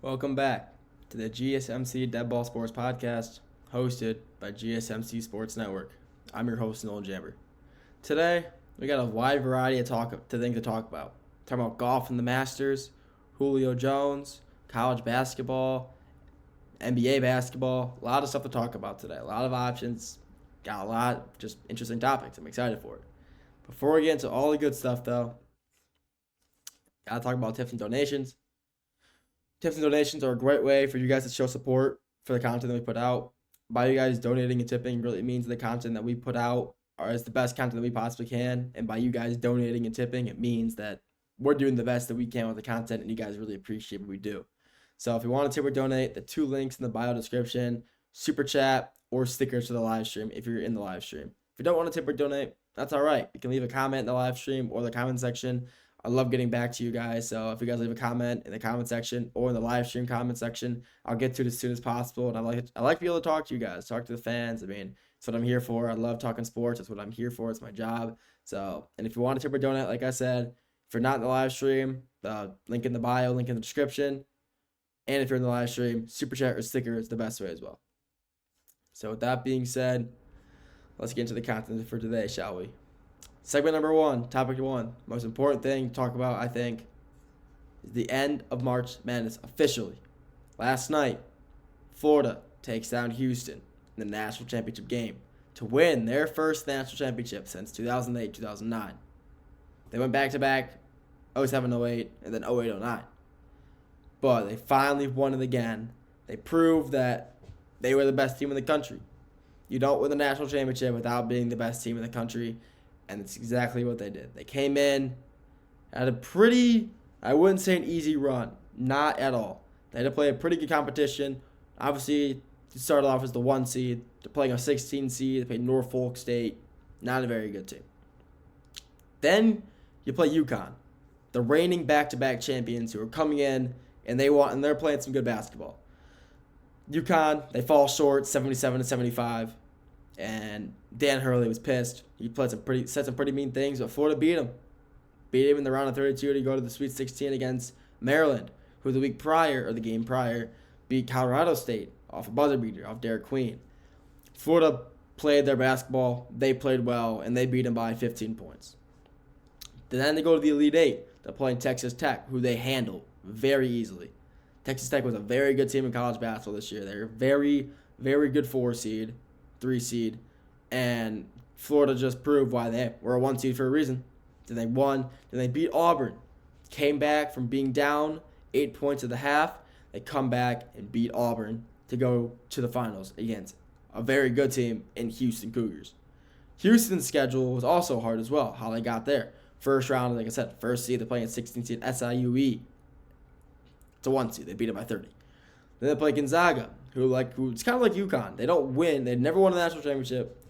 Welcome back to the GSMC Dead Ball Sports Podcast, hosted by GSMC Sports Network. I'm your host, Nolan Jamber. Today, we got a wide variety of things to talk about. Talking about golf and the Masters, Julio Jones, college basketball, NBA basketball. A lot of stuff to talk about today. A lot of options. Got a lot of just interesting topics. I'm excited for it. Before we get into all the good stuff, though, gotta talk about tips and donations. Tips and donations are a great way for you guys to show support for the content that we put out. By you guys donating and tipping really means the content that we put out is the best content that we possibly can. And by you guys donating and tipping, it means that we're doing the best that we can with the content and you guys really appreciate what we do. So if you want to tip or donate, the two links in the bio description, super chat or stickers for the live stream if you're in the live stream. If you don't want to tip or donate, that's all right. You can leave a comment in the live stream or the comment section. I love getting back to you guys, so if you guys leave a comment in the comment section or in the live stream comment section, I'll get to it as soon as possible. And I like to be able to talk to you guys, talk to the fans. I mean, that's what I'm here for. I love talking sports. That's what I'm here for. It's my job. So, and if you want to tip or donate, like I said, if you're not in the live stream, link in the bio, link in the description. And if you're in the live stream, super chat or sticker is the best way as well. So with that being said, let's get into the content for today, shall we? Segment number one, topic one, most important thing to talk about, I think, is the end of March Madness officially. Last night, Florida takes down Houston in the national championship game to win their first national championship since 2008-2009. They went back-to-back, 07-08, and then 08-09. But they finally won it again. They proved that they were the best team in the country. You don't win the national championship without being the best team in the country. And it's exactly what they did. They came in, had a pretty, I wouldn't say an easy run. Not at all. They had to play a pretty good competition. Obviously, to start off as the 1 seed. They're playing a 16 seed. They played Norfolk State. Not a very good team. Then you play UConn, the reigning back-to-back champions who are coming in, and they're playing some good basketball. UConn, they fall short, 77-75. And Dan Hurley was pissed. He said some pretty mean things, but Florida beat him. Beat him in the round of 32 to go to the Sweet 16 against Maryland, who the game prior, beat Colorado State off a buzzer beater, off Derek Queen. Florida played their basketball. They played well, and they beat them by 15 points. Then they go to the Elite Eight. They're playing Texas Tech, who they handle very easily. Texas Tech was a very good team in college basketball this year. They're a very, very good 4 seed. 3 seed, and Florida just proved why they were a 1 seed for a reason. Then they won. Then they beat Auburn. Came back from being down 8 points at the half. They come back and beat Auburn to go to the finals against a very good team in Houston Cougars. Houston's schedule was also hard as well, how they got there. First round, like I said, first seed, they're playing a 16 seed SIUE. It's a 1 seed. They beat it by 30. Then they play Gonzaga, who's kind of like UConn. They don't win. They never won a national championship,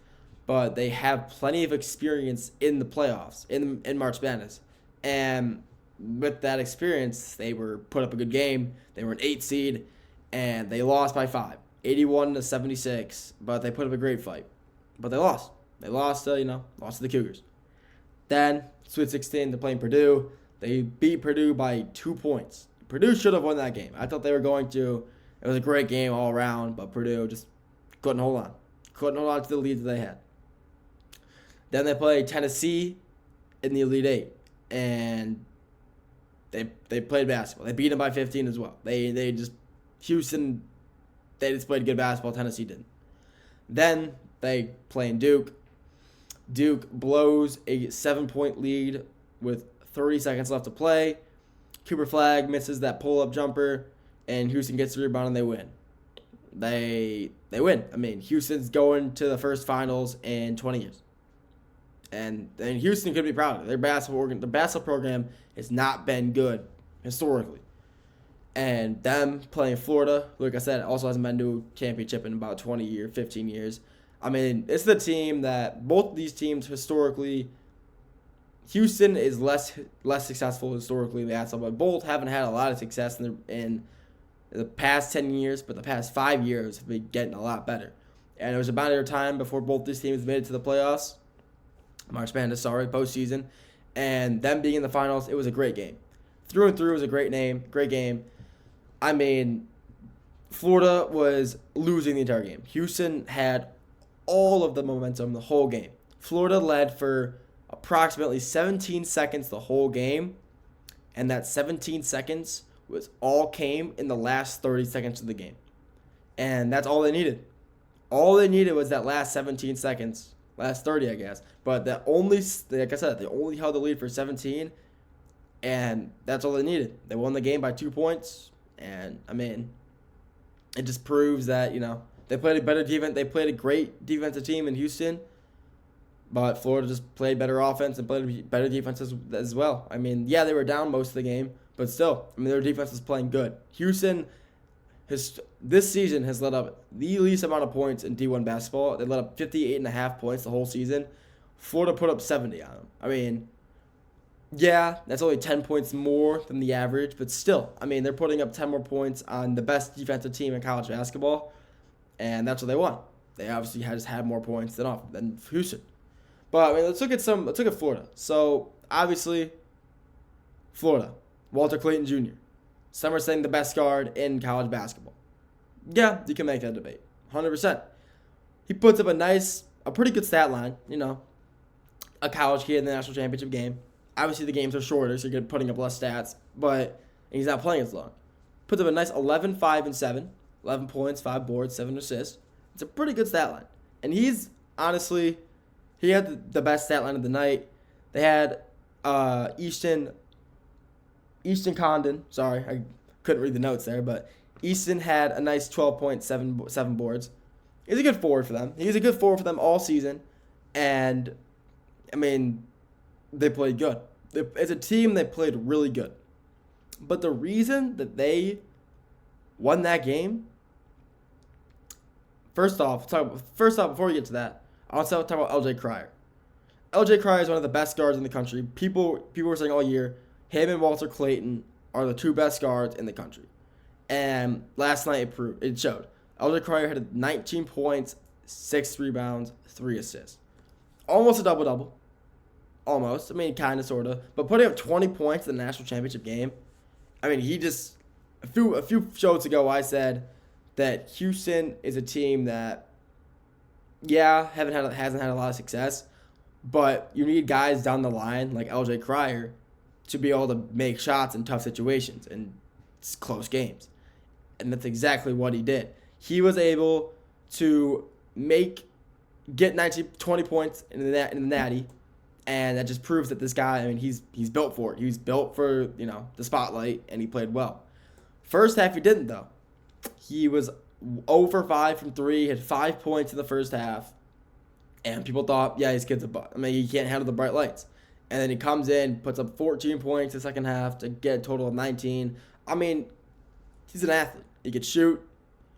but they have plenty of experience in the playoffs, in March Madness. And with that experience, they were put up a good game. They were an 8 seed, and they lost by 5, 81-76. But they put up a great fight. But they lost. They lost to the Cougars. Then, Sweet 16, they're playing Purdue. They beat Purdue by 2 points. Purdue should have won that game. I thought they were going to. It was a great game all around, but Purdue just couldn't hold on. Couldn't hold on to the lead that they had. Then they play Tennessee in the Elite Eight, and they played basketball. They beat them by 15 as well. Houston, they just played good basketball. Tennessee didn't. Then they play in Duke. Duke blows a 7-point lead with 30 seconds left to play. Cooper Flagg misses that pull-up jumper. And Houston gets the rebound and they win. They win. I mean, Houston's going to the first finals in 20 years. And Houston could be proud of it. Their basketball program has not been good historically. And them playing Florida, like I said, also hasn't been to a championship in about 20 years, 15 years. I mean, it's the team that both of these teams historically, Houston is less successful historically in basketball, but both haven't had a lot of success in the past 10 years, but the past 5 years have been getting a lot better. And it was about their time before both these teams made it to the playoffs. March Madness, postseason. And them being in the finals, it was a great game. Through and through, it was a great game. I mean, Florida was losing the entire game. Houston had all of the momentum the whole game. Florida led for approximately 17 seconds the whole game, and that 17 seconds was all came in the last 30 seconds of the game. And that's all they needed. All they needed was that last 17 seconds, last 30, I guess. But that only, like I said, they only held the lead for 17, and that's all they needed. They won the game by 2 points, and I mean, it just proves that, they played a better defense. They played a great defensive team in Houston, but Florida just played better offense and played better defense as well. I mean, yeah, they were down most of the game, but still, I mean, their defense was playing good. Houston this season has let up the least amount of points in D1 basketball. They let up 58.5 points the whole season. Florida put up 70 on them. I mean, yeah, that's only 10 points more than the average, but still, I mean, they're putting up 10 more points on the best defensive team in college basketball, and that's what they won. They obviously just had more points than Houston. But I mean, let's look at Florida. So obviously, Florida, Walter Clayton Jr. Some are saying the best guard in college basketball. Yeah, you can make that debate, 100%. He puts up a pretty good stat line. A college kid in the national championship game. Obviously, the games are shorter, so you're putting up less stats, but he's not playing as long. Puts up a nice 11, 5, and 7. 11 points, 5 boards, 7 assists. It's a pretty good stat line. And he's, honestly, he had the best stat line of the night. They had Easton Condon. Sorry, I couldn't read the notes there, but Easton had a nice 12.7 boards. He's a good forward for them. He's a good forward for them all season. And, I mean, they played good. As a team, they played really good. But the reason that they won that game, first off, before we get to that, I want to talk about LJ Cryer. LJ Cryer is one of the best guards in the country. People were saying all year, him and Walter Clayton are the two best guards in the country. And last night it showed. LJ Cryer had 19 points, 6 rebounds, 3 assists. Almost a double-double. Almost. I mean, kind of, sort of. But putting up 20 points in the national championship game, I mean, he just... A few shows ago, I said that Houston is a team that, yeah, hasn't had a lot of success, but you need guys down the line like LJ Cryer to be able to make shots in tough situations and close games. And that's exactly what he did. He was able to get 20 points in the natty, and that just proves that this guy, I mean, he's built for it. He was built for, the spotlight, and he played well. First half, he didn't, though. He was 0 for 5 from 3, had 5 points in the first half, and people thought, yeah, this kid's a butt. I mean, he can't handle the bright lights. And then he comes in, puts up 14 points in the second half to get a total of 19. I mean, he's an athlete. He could shoot,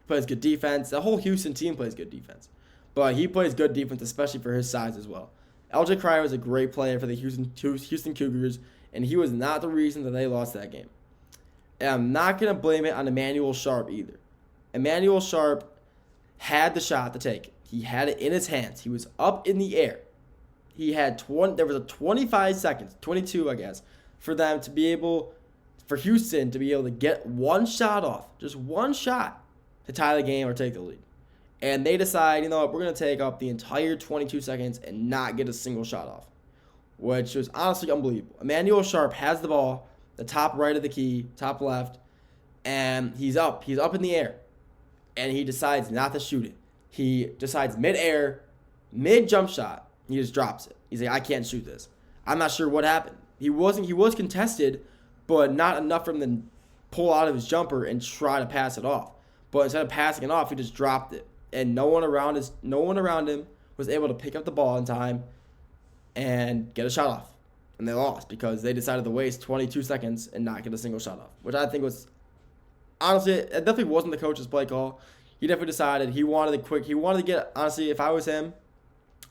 plays good defense. The whole Houston team plays good defense. But he plays good defense, especially for his size as well. LJ Cryer was a great player for the Houston Cougars, and he was not the reason that they lost that game. And I'm not going to blame it on Emmanuel Sharp either. Emmanuel Sharp had the shot to take it. He had it in his hands. He was up in the air. There was a 25 seconds, 22 I guess, for Houston to be able to get one shot off, just one shot to tie the game or take the lead. And they decide, you know what, we're going to take up the entire 22 seconds and not get a single shot off, which was honestly unbelievable. Emmanuel Sharp has the ball, the top right of the key, top left, and he's up in the air, and he decides not to shoot it. He decides mid-air, mid-jump shot, he just drops it. He's like, I can't shoot this. I'm not sure what happened. He was contested, but not enough for him to pull out of his jumper and try to pass it off. But instead of passing it off, he just dropped it. And no one around him was able to pick up the ball in time and get a shot off. And they lost because they decided to waste 22 seconds and not get a single shot off, which I think was, honestly, it definitely wasn't the coach's play call. He definitely decided he wanted to get, honestly, if I was him,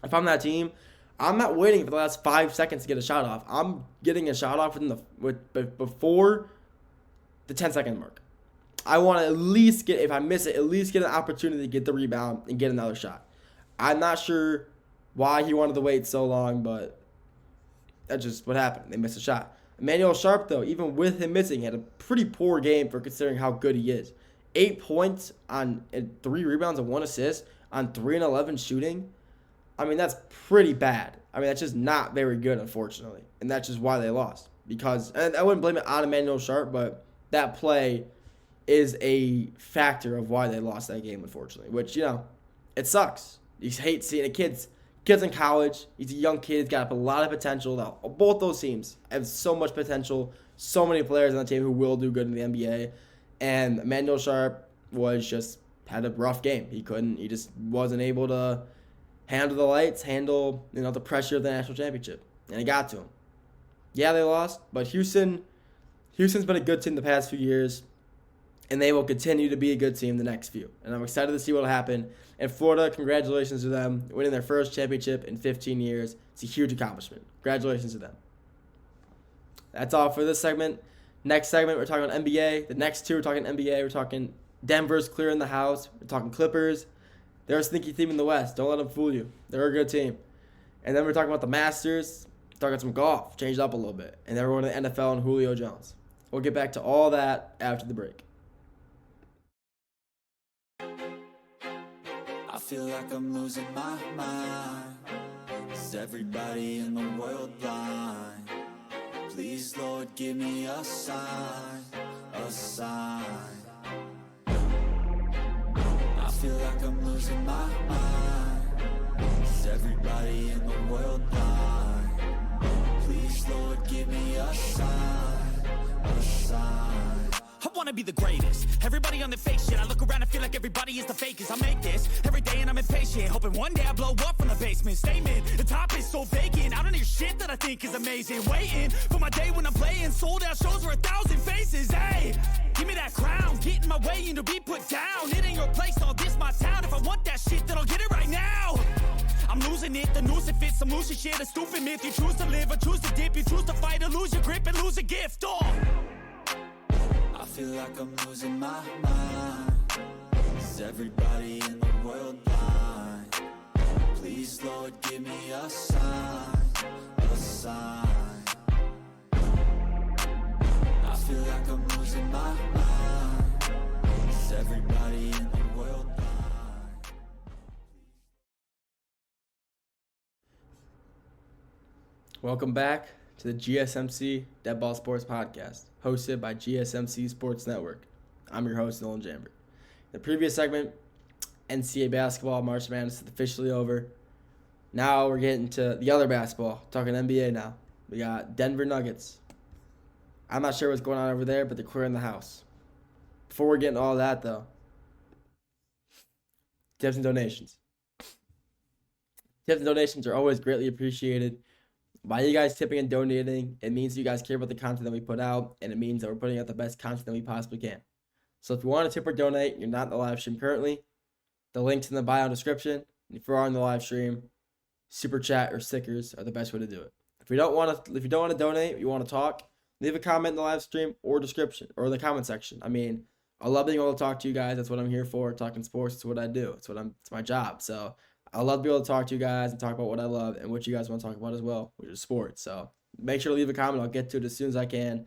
if I'm that team, I'm not waiting for the last 5 seconds to get a shot off. I'm getting a shot off before the 10-second mark. I want to at least get, if I miss it, at least get an opportunity to get the rebound and get another shot. I'm not sure why he wanted to wait so long, but that's just what happened. They missed a shot. Emmanuel Sharp, though, even with him missing, had a pretty poor game for considering how good he is. 8 points on 3 rebounds and 1 assist on 3 and 11 shooting. I mean, that's pretty bad. I mean, that's just not very good, unfortunately. And that's just why they lost. Because, and I wouldn't blame it on Emmanuel Sharp, but that play is a factor of why they lost that game, unfortunately. Which, it sucks. You hate seeing it. Kids in college. He's a young kid. He's got a lot of potential. Now, both those teams have so much potential. So many players on the team who will do good in the NBA. And Emmanuel Sharp had a rough game. He just wasn't able to handle the lights, handle the pressure of the national championship. And it got to him. Yeah, they lost, but Houston's been a good team the past few years, and they will continue to be a good team the next few. And I'm excited to see what will happen. And Florida, congratulations to them, winning their first championship in 15 years. It's a huge accomplishment. Congratulations to them. That's all for this segment. Next segment, we're talking about NBA. The next two, we're talking NBA. We're talking Denver's clearing the house. We're talking Clippers. They're a sneaky team in the West. Don't let them fool you. They're a good team. And then we're talking about the Masters. Talking some golf. Changed up a little bit. And then we're going to the NFL and Julio Jones. We'll get back to all that after the break. I feel like I'm losing my mind. Is everybody in the world blind? Please, Lord, give me a sign, a sign. I feel like I'm losing my mind. Is everybody in the world blind? Please, Lord, give me a sign, a sign. I wanna be the greatest. Everybody on the fake shit. I look around and feel like everybody is the fakest. I make this every day and I'm impatient, hoping one day I blow up from the basement. Statement, the top is so vacant. I don't hear shit that I think is amazing. Waiting for my day when I'm playing sold out shows for 1,000 faces. Hey, give me that crown, get in my way and to be put down. It ain't your place, all this my town. If I want that shit, then I'll get it right now. I'm losing it, the noose it fits, some losing shit, a stupid myth. You choose to live or choose to dip, you choose to fight or lose your grip and lose a gift. I feel like I'm losing my mind. Is everybody in the world blind? Please, Lord, give me a sign, a sign. I feel like I'm losing my mind. Is everybody in the world blind? Welcome back to the GSMC Dead Ball Sports Podcast, hosted by GSMC Sports Network. I'm your host, Nolan Jamber. The previous segment, NCAA basketball, March Madness is officially over. Now we're getting to the other basketball, talking NBA now. We got Denver Nuggets. I'm not sure what's going on over there, but they're clearing the house. Before we're getting all that, though, tips and donations. Tips and donations are always greatly appreciated. By you guys tipping and donating, it means you guys care about the content that we put out, and it means that we're putting out the best content that we possibly can. So if you want to tip or donate, you're not in the live stream currently, the link's in the bio description. And if you are on the live stream, super chat or stickers are the best way to do it. If you don't want to donate, you want to talk, leave a comment in the live stream or description or the comment section. I mean, I love being able to talk to you guys. That's what I'm here for. Talking sports, it's what I do. It's my job. So I love to be able to talk to you guys and talk about what I love and what you guys want to talk about as well, which is sports. So make sure to leave a comment. I'll get to it as soon as I can.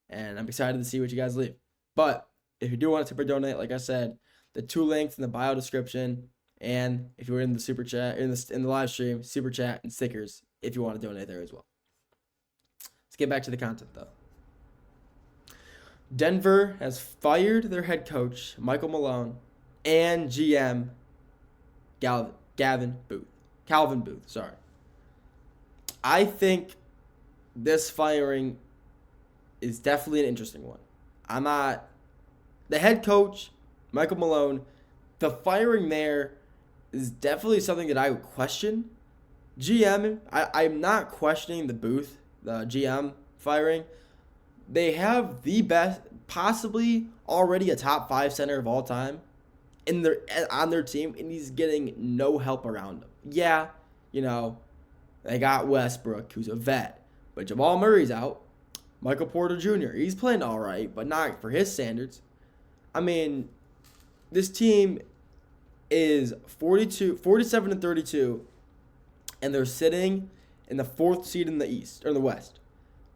And I'm excited to see what you guys leave. But if you do want to tip or donate, like I said, the 2 links in the bio description. And if you're in the super chat, in the live stream, super chat and stickers if you want to donate there as well. Let's get back to the content though. Denver has fired their head coach, Michael Malone, and GM, Calvin Booth, sorry. I think this firing is definitely an interesting one. The head coach, Michael Malone, the firing there is definitely something that I would question. GM, I'm not questioning the GM firing. They have the best, possibly already a top 5 center of all time on their team, and he's getting no help around him. Yeah, they got Westbrook, who's a vet, but Jamal Murray's out. Michael Porter Jr., he's playing all right, but not for his standards. I mean, this team is 47-32, and they're sitting in the 4th seed in the East or in the West.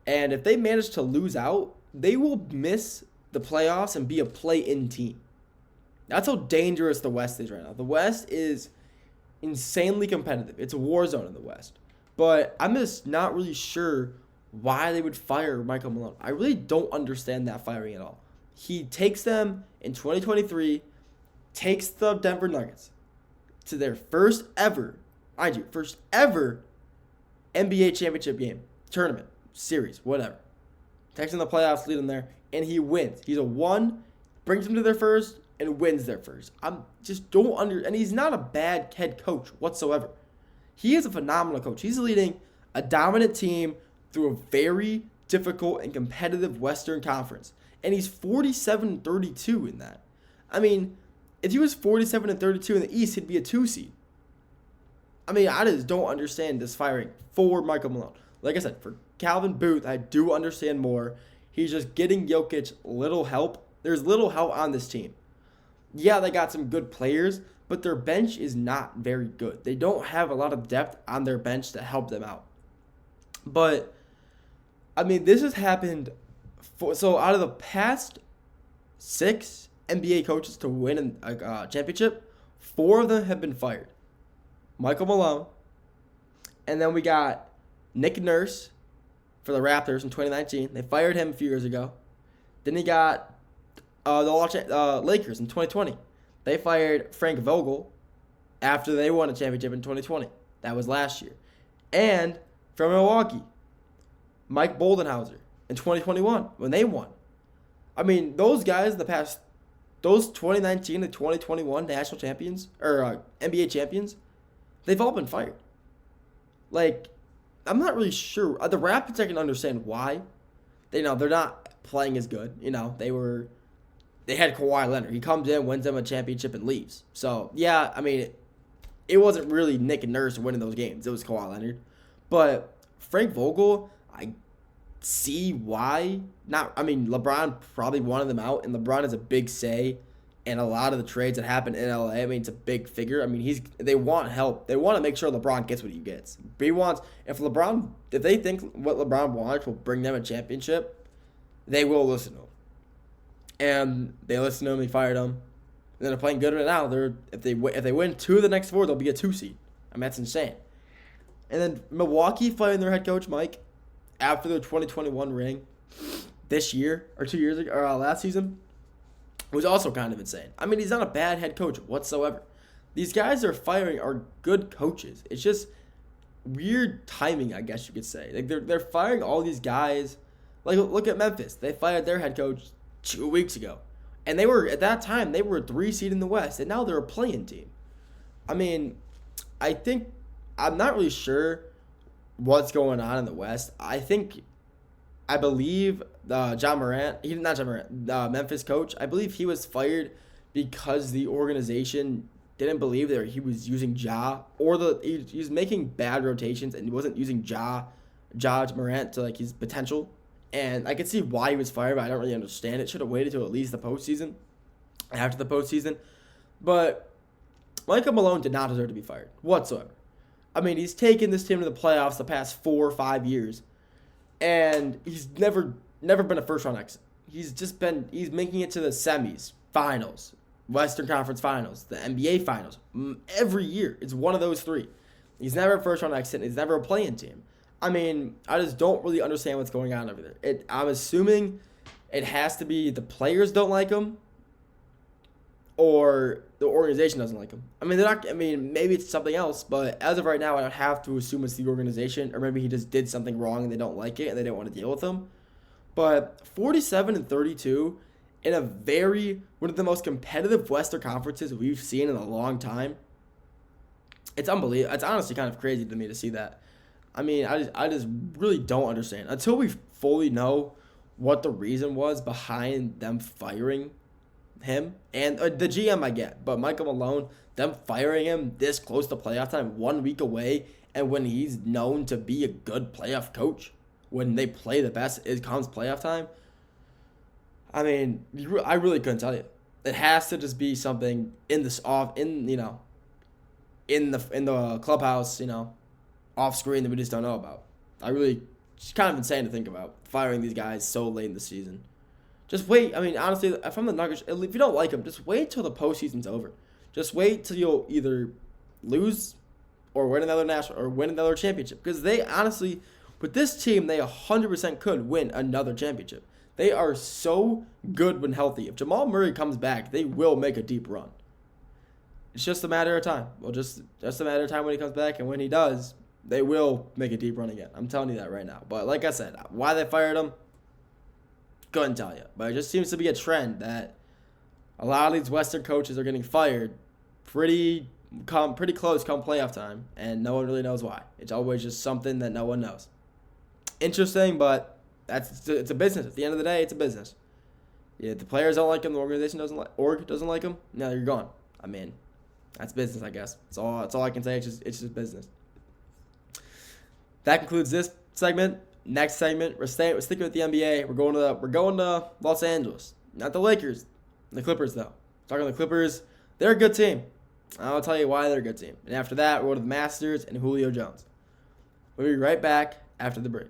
And if they manage to lose out, they will miss the playoffs and be a play-in team. That's how dangerous the West is right now. The West is insanely competitive. It's a war zone in the West. But I'm just not really sure why they would fire Michael Malone. I really don't understand that firing at all. He takes them in 2023, takes the Denver Nuggets to their first ever NBA championship game, tournament, series, whatever. Takes them to the playoffs, lead them there, and he wins. He's a 1, brings them to their first, and wins their first. I'm just don't and he's not a bad head coach whatsoever. He is a phenomenal coach. He's leading a dominant team through a very difficult and competitive Western Conference. And he's 47-32 in that. I mean, if he was 47-32 in the East, he'd be a 2 seed. I mean, I just don't understand this firing for Michael Malone. Like I said, for Calvin Booth, I do understand more. He's just getting Jokic little help. There's little help on this team. Yeah, they got some good players, but their bench is not very good. They don't have a lot of depth on their bench to help them out. But, I mean, this has happened. So, out of the past 6 NBA coaches to win a championship, 4 of them have been fired. Michael Malone, and then we got Nick Nurse for the Raptors in 2019. They fired him a few years ago. Then he got the Lakers in 2020. They fired Frank Vogel after they won a championship in 2020. That was last year. And from Milwaukee, Mike Boldenhauser in 2021 when they won. I mean, those guys in the past, those 2019 to 2021 national champions or NBA champions, they've all been fired. Like, I'm not really sure. The Rapids, I can understand why. They're not playing as good. They had Kawhi Leonard. He comes in, wins them a championship, and leaves. So, yeah, I mean, it wasn't really Nick and Nurse winning those games. It was Kawhi Leonard. But Frank Vogel, I see why. LeBron probably wanted them out, and LeBron has a big say in a lot of the trades that happen in LA. I mean, it's a big figure. I mean, they want help. They want to make sure LeBron gets what he gets. If they think what LeBron wants will bring them a championship, they will listen to him. And they listened to him. They fired him. And then they're playing good right now. If they win 2 of the next 4, they'll be a 2 seed. I mean, that's insane. And then Milwaukee firing their head coach Mike after their 2021 ring this year or 2 years ago or last season was also kind of insane. I mean, he's not a bad head coach whatsoever. These guys they're firing are good coaches. It's just weird timing, I guess you could say. Like they're firing all these guys. Like look at Memphis. They fired their head coach 2 weeks ago. And at that time, they were a 3 seed in the West, and now they're a play-in team. I mean, I'm not really sure what's going on in the West. I believe Memphis coach, I believe he was fired because the organization didn't believe that he was using Ja, or he was making bad rotations and he wasn't using Ja Morant to his potential. And I could see why he was fired, but I don't really understand it. Should have waited till at least the postseason. After the postseason. But Michael Malone did not deserve to be fired whatsoever. I mean, he's taken this team to the playoffs the past 4 or 5 years. And he's never been a first-round exit. He's making it to the semis, finals, Western Conference finals, the NBA finals. Every year, it's one of those 3. He's never a first-round exit. He's never a play-in team. I mean, I just don't really understand what's going on over there. I'm assuming it has to be the players don't like him or the organization doesn't like him. I mean, maybe it's something else, but as of right now, I don't have to assume it's the organization, or maybe he just did something wrong and they don't like it and they don't want to deal with him. But 47-32 in one of the most competitive Western conferences we've seen in a long time. It's unbelievable. It's honestly kind of crazy to me to see that. I mean, I just really don't understand. Until we fully know what the reason was behind them firing him. And the GM I get, but Michael Malone, them firing him this close to playoff time, 1 week away, and when he's known to be a good playoff coach, when they play the best, it comes playoff time. I mean, I really couldn't tell you. It has to just be something in the clubhouse, off screen that we just don't know about. I really it's kind of insane to think about, firing these guys so late in the season. Just wait. I mean, honestly, if I'm the Nuggets, if you don't like them, just wait till the postseason's over. Just wait till you'll either lose or win another championship. Because they honestly, with this team, they 100% could win another championship. They are so good when healthy. If Jamal Murray comes back, they will make a deep run. It's just a matter of time. Well, just a matter of time when he comes back, and when he does, they will make a deep run again. I'm telling you that right now. But like I said, why they fired him, couldn't tell you. But it just seems to be a trend that a lot of these Western coaches are getting fired pretty close come playoff time, and no one really knows why. It's always just something that no one knows. Interesting, but it's a business. At the end of the day, it's a business. Yeah, the players don't like him, the organization doesn't like him. Now you're gone. I mean, that's business, I guess. That's all I can say. It's just business. That concludes this segment. Next segment, we're sticking with the NBA. We're going to Los Angeles. Not the Lakers, the Clippers though. Talking to the Clippers, they're a good team. I'll tell you why they're a good team. And after that, we're going to the Masters and Julio Jones. We'll be right back after the break.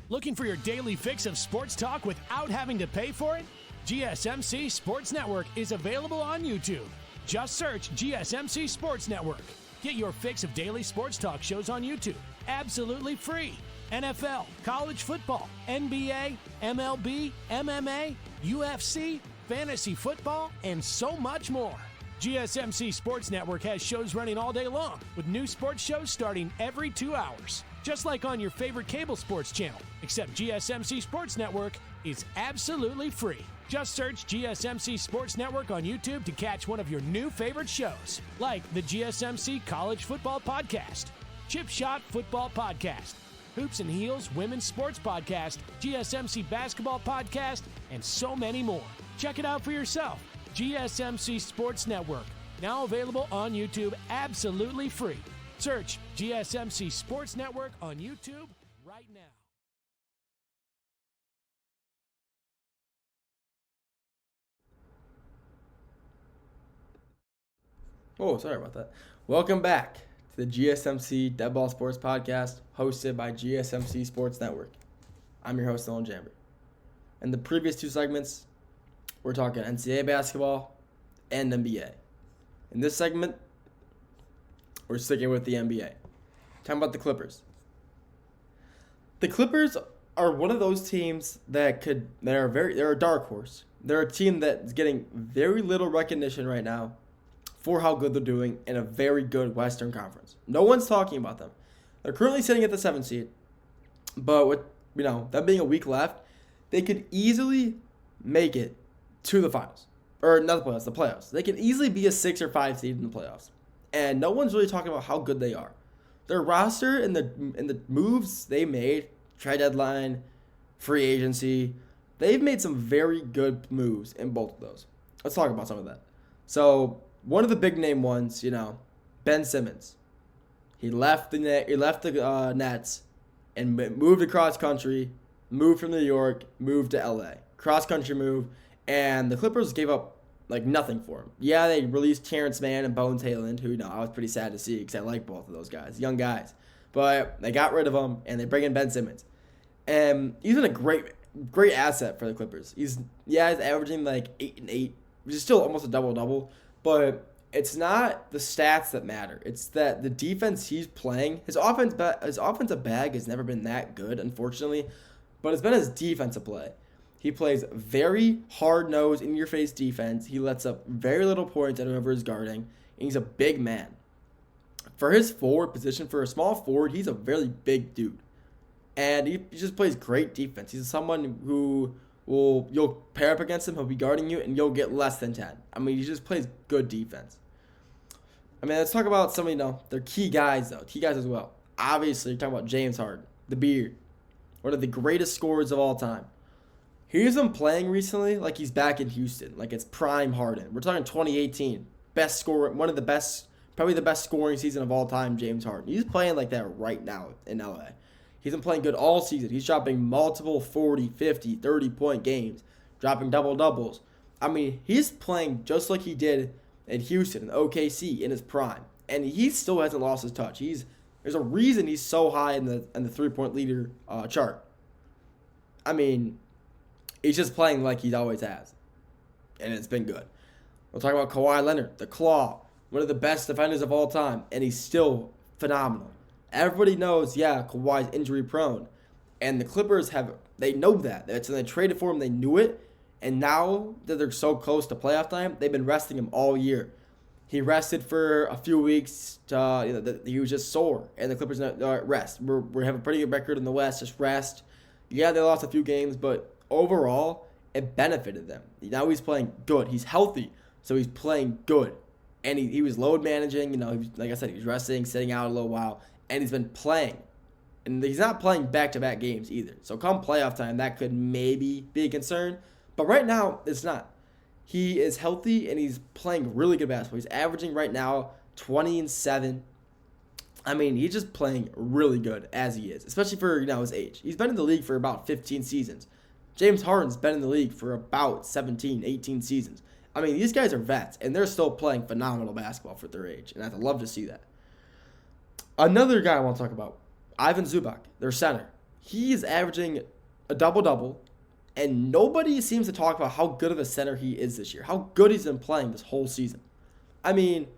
Looking for your daily fix of sports talk without having to pay for it? GSMC Sports Network is available on YouTube. Just search GSMC Sports Network. Get your fix of daily sports talk shows on YouTube, absolutely free. NFL, college football, NBA, MLB, MMA, UFC, fantasy football, and so much more. GSMC Sports Network has shows running all day long, with new sports shows starting every 2 hours. Just like on your favorite cable sports channel, except GSMC Sports Network is absolutely free. Just search GSMC Sports Network on YouTube to catch one of your new favorite shows, like the GSMC College Football Podcast, Chip Shot Football Podcast, Hoops and Heels Women's Sports Podcast, GSMC Basketball Podcast, and so many more. Check it out for yourself. GSMC Sports Network, now available on YouTube absolutely free. Search GSMC Sports Network on YouTube right now. Oh, sorry about that. Welcome back to the GSMC Dead Ball Sports Podcast, hosted by GSMC Sports Network. I'm your host, Nolan Jamber. In the previous two segments, we're talking NCAA basketball and NBA. In this segment, we're sticking with the NBA. Talking about the Clippers. The Clippers are one of those teams they're a dark horse. They're a team that's getting very little recognition right now for how good they're doing in a very good Western Conference. No one's talking about them. They're currently sitting at the 7th seed, but with them being a week left, they could easily make it to the finals. Or not the playoffs, the playoffs. They could easily be a 6 or 5 seed in the playoffs. And no one's really talking about how good they are. Their roster and the moves they made, trade deadline, free agency, they've made some very good moves in both of those. Let's talk about some of that. So, one of the big name ones, Ben Simmons. He left the Nets and moved across country, moved from New York, moved to LA. Cross country move, and the Clippers gave up nothing for him. Yeah, they released Terrence Mann and Bones Hyland, who I was pretty sad to see because I like both of those guys, young guys. But they got rid of them and they bring in Ben Simmons, and he's been a great asset for the Clippers. He's averaging 8 and 8, which is still almost a double. But it's not the stats that matter. It's that the defense he's playing, his offensive bag has never been that good, unfortunately, but it's been his defensive play. He plays very hard-nosed, in-your-face defense. He lets up very little points at whoever is guarding, and he's a big man. For his forward position, for a small forward, he's a very big dude. And he just plays great defense. He's someone who you'll pair up against him, he'll be guarding you, and you'll get less than 10. I mean, he just plays good defense. I mean, let's talk about some of, their key guys as well. Obviously, you're talking about James Harden, the Beard, one of the greatest scorers of all time. He's been playing recently like he's back in Houston, like it's prime Harden. We're talking 2018, best scorer, probably the best scoring season of all time, James Harden. He's playing like that right now in LA. He's been playing good all season. He's dropping multiple 40, 50, 30-point games, dropping double-doubles. I mean, he's playing just like he did in Houston and OKC in his prime. And he still hasn't lost his touch. He's There's a reason he's so high in the 3-point leader chart. I mean, he's just playing like he always has, and it's been good. We'll talk about Kawhi Leonard, the Claw, one of the best defenders of all time, and he's still phenomenal. Everybody knows, Kawhi's injury prone, and the Clippers they know that. That's when they traded for him, they knew it, and now that they're so close to playoff time, they've been resting him all year. He rested for a few weeks. He was just sore, and the Clippers rest. We have a pretty good record in the West, just rest. Yeah, they lost a few games, but overall, it benefited them. Now he's playing good. He's healthy, so he's playing good. And he was load managing. Like I said, he was resting, sitting out a little while, and he's been playing. And he's not playing back-to-back games either. So come playoff time, that could maybe be a concern. But right now, it's not. He is healthy, and he's playing really good basketball. He's averaging right now 20-7. I mean, he's just playing really good as he is, especially for his age. He's been in the league for about 15 seasons. James Harden's been in the league for about 17, 18 seasons. I mean, these guys are vets, and they're still playing phenomenal basketball for their age, and I'd love to see that. Another guy I want to talk about, Ivan Zubac, their center. He is averaging a double-double, and nobody seems to talk about how good of a center he is this year, how good he's been playing this whole season. I mean,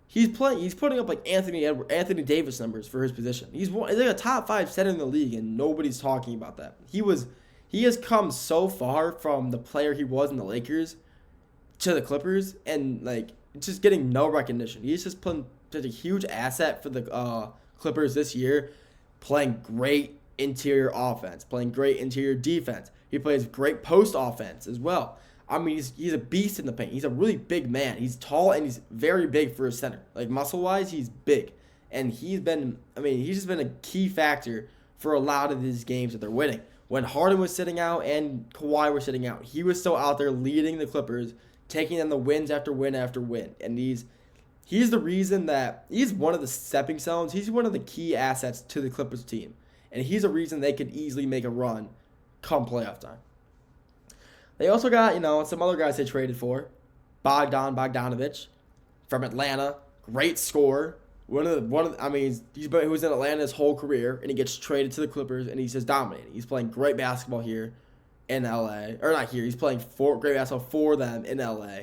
he's putting up like Anthony Davis numbers for his position. He's like a top 5 center in the league, and nobody's talking about that. He has come so far from the player he was in the Lakers to the Clippers, and like just getting no recognition. He's just putting such a huge asset for the Clippers this year, playing great interior offense, playing great interior defense. He plays great post offense as well. I mean, he's a beast in the paint. He's a really big man. He's tall, and he's very big for a center. Like, muscle-wise, he's big. And he's just been a key factor for a lot of these games that they're winning. When Harden was sitting out and Kawhi were sitting out, he was still out there leading the Clippers, taking them the wins after win after win. And he's the reason that he's one of the stepping stones. He's one of the key assets to the Clippers team. And he's a reason they could easily make a run come playoff time. They also got, some other guys they traded for. Bogdanovich from Atlanta, great scorer. He was in Atlanta his whole career, and he gets traded to the Clippers, and he's just dominating. He's playing great basketball here in LA, or not here. He's playing great basketball for them in LA,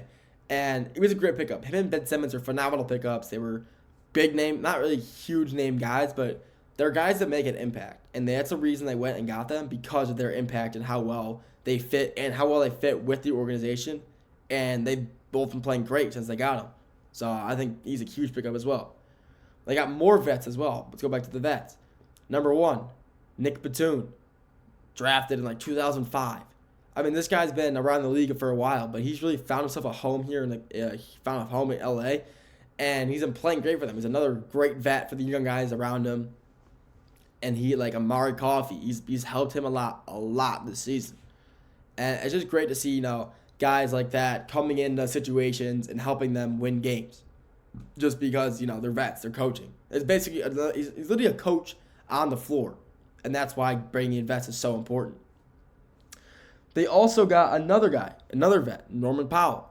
and it was a great pickup. Him and Ben Simmons are phenomenal pickups. They were big name, not really huge name guys, but they're guys that make an impact, and that's the reason they went and got them, because of their impact and how well they fit with the organization, and they've both been playing great since they got him. So I think he's a huge pickup as well. They got more vets as well. Let's go back to the vets. Number 1, Nick Batum, drafted in like 2005. I mean, this guy's been around the league for a while, but he's really found himself a home here, he found a home in LA, and he's been playing great for them. He's another great vet for the young guys around him. And he, like Amari Coffey, he's helped him a lot this season. And it's just great to see, guys like that coming into situations and helping them win games. Just because, they're vets, they're coaching. It's basically, he's literally a coach on the floor. And that's why bringing in vets is so important. They also got another vet, Norman Powell.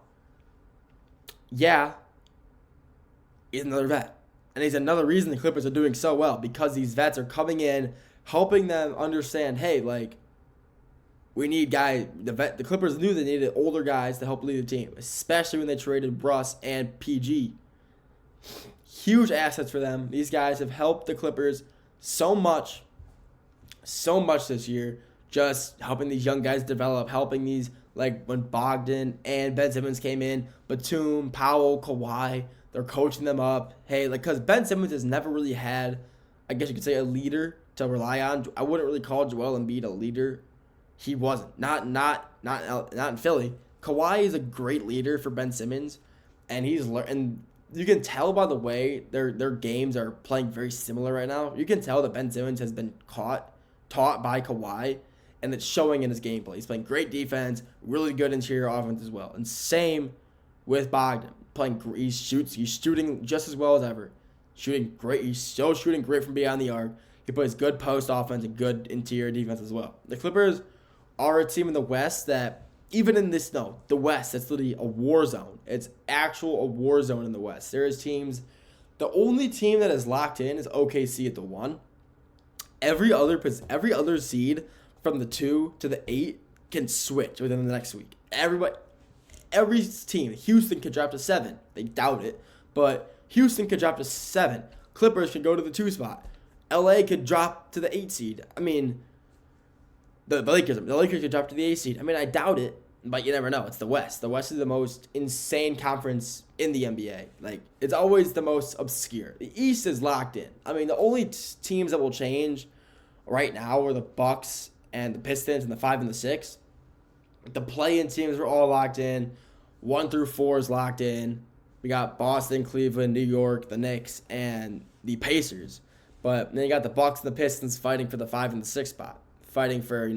Yeah, he's another vet. And he's another reason the Clippers are doing so well, because these vets are coming in, helping them understand, hey, like, we need guys. The Clippers knew they needed older guys to help lead the team, especially when they traded Russ and PG. Huge assets for them. These guys have helped the Clippers so much this year, just helping these young guys develop, helping these, like when Bogdan and Ben Simmons came in, Batum, Powell, Kawhi, they're coaching them up. Hey, because Ben Simmons has never really had, I guess you could say, a leader to rely on. I wouldn't really call Joel Embiid a leader. He wasn't. Not in Philly. Kawhi is a great leader for Ben Simmons, and and you can tell by the way their games are playing very similar right now. You can tell that Ben Simmons has been taught by Kawhi, and it's showing in his gameplay. He's playing great defense, really good interior offense as well. And same with Bogdan. He's shooting just as well as ever. Shooting great. He's still shooting great from beyond the arc. He plays good post offense and good interior defense as well. The Clippers are a team in the West that, even in the West, it's literally a war zone. It's a war zone in the West. There is teams The only team that is locked in is OKC at the 1. Every other seed from the 2 to the 8 can switch within the next week. Every team, Houston could drop to 7. They doubt it, but Houston could drop to 7. Clippers could go to the 2 spot. LA could drop to the 8 seed. I mean, the Lakers could drop to the 8 seed. I mean, I doubt it, but you never know. It's the West. The West is the most insane conference in the NBA. Like, it's always the most obscure. The East is locked in. I mean, the only teams that will change right now are the Bucks and the Pistons and the 5 and the 6. The play-in teams are all locked in. 1 through 4 is locked in. We got Boston, Cleveland, New York, the Knicks, and the Pacers. But then you got the Bucks and the Pistons fighting for the 5 and the 6 spot, fighting for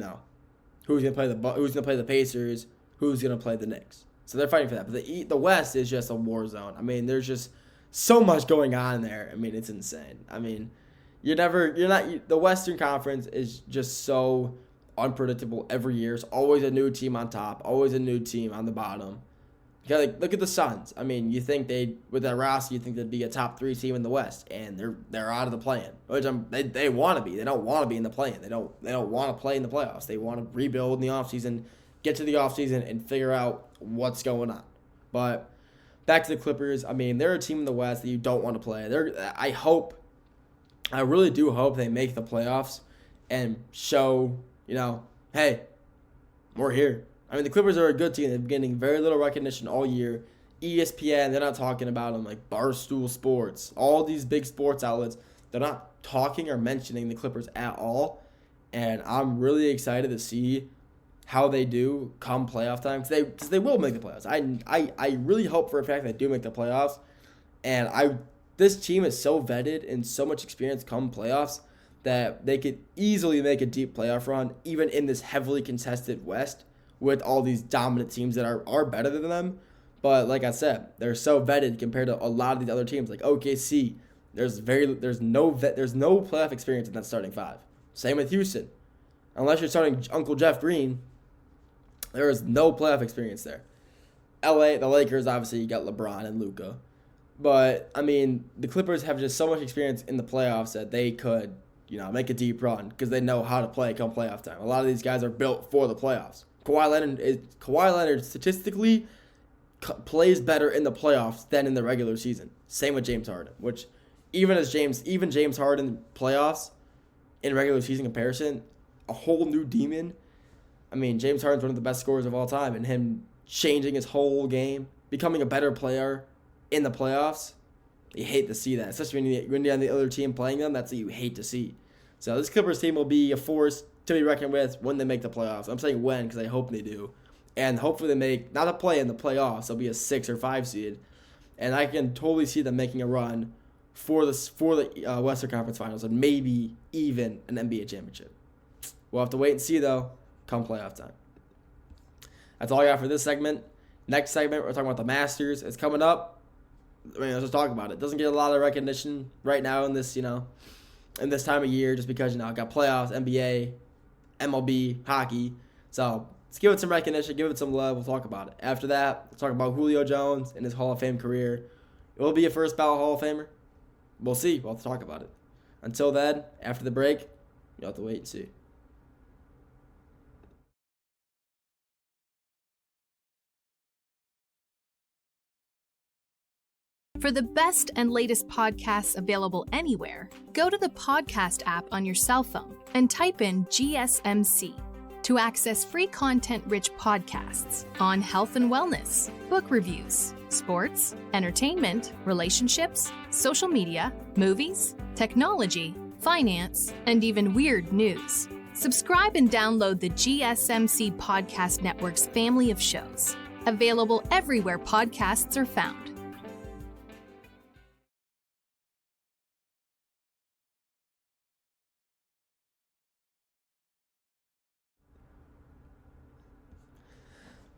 who's gonna play the Pacers, who's gonna play the Knicks. So they're fighting for that. But the West is just a war zone. I mean, there's just so much going on there. I mean, it's insane. I mean, the Western Conference is just so unpredictable every year. It's always a new team on top, always a new team on the bottom. Look at the Suns. I mean, you think with that roster, you think they'd be a top 3 team in the West, and they're out of the play-in. Which they want to be. They don't want to be in the play-in. They don't want to play in the playoffs. They want to rebuild in the offseason, get to the offseason, and figure out what's going on. But back to the Clippers. I mean, they're a team in the West that you don't want to play. I really do hope they make the playoffs and show, hey, we're here. I mean, the Clippers are a good team. They've been getting very little recognition all year. ESPN, they're not talking about them, like Barstool Sports. All these big sports outlets, they're not talking or mentioning the Clippers at all. And I'm really excited to see how they do come playoff time. Because they will make the playoffs. I really hope for a fact they do make the playoffs. And this team is so vetted and so much experience come playoffs that they could easily make a deep playoff run, even in this heavily contested West, with all these dominant teams that are better than them. But like I said, they're so vetted compared to a lot of these other teams like OKC. There's no playoff experience in that starting 5. Same with Houston. Unless you're starting Uncle Jeff Green, there is no playoff experience there. LA, the Lakers, obviously you got LeBron and Luka. But I mean, the Clippers have just so much experience in the playoffs that they could, make a deep run because they know how to play come playoff time. A lot of these guys are built for the playoffs. Kawhi Leonard statistically plays better in the playoffs than in the regular season. Same with James Harden, which even James Harden playoffs in regular season comparison, a whole new demon. I mean, James Harden's one of the best scorers of all time, and him changing his whole game, becoming a better player in the playoffs, you hate to see that, especially when you're on the other team playing them. That's what you hate to see. So this Clippers team will be a force to be reckoned with when they make the playoffs. I'm saying when because I hope they do. And hopefully they make, not a play in the playoffs, they'll be a 6 or 5 seed. And I can totally see them making a run for the Western Conference Finals and maybe even an NBA championship. We'll have to wait and see, though, come playoff time. That's all I got for this segment. Next segment, we're talking about the Masters. It's coming up. I mean, let's just talk about it. It doesn't get a lot of recognition right now in this, in this time of year just because, I got playoffs, NBA, MLB, hockey. So let's give it some recognition, give it some love. We'll talk about it. After that, we'll talk about Julio Jones and his Hall of Fame career. Will he be a first ballot Hall of Famer? We'll see. We'll have to talk about it. Until then, after the break, you'll have to wait and see. For the best and latest podcasts available anywhere, go to the podcast app on your cell phone and type in GSMC to access free content-rich podcasts on health and wellness, book reviews, sports, entertainment, relationships, social media, movies, technology, finance, and even weird news. Subscribe and download the GSMC Podcast Network's family of shows, available everywhere podcasts are found.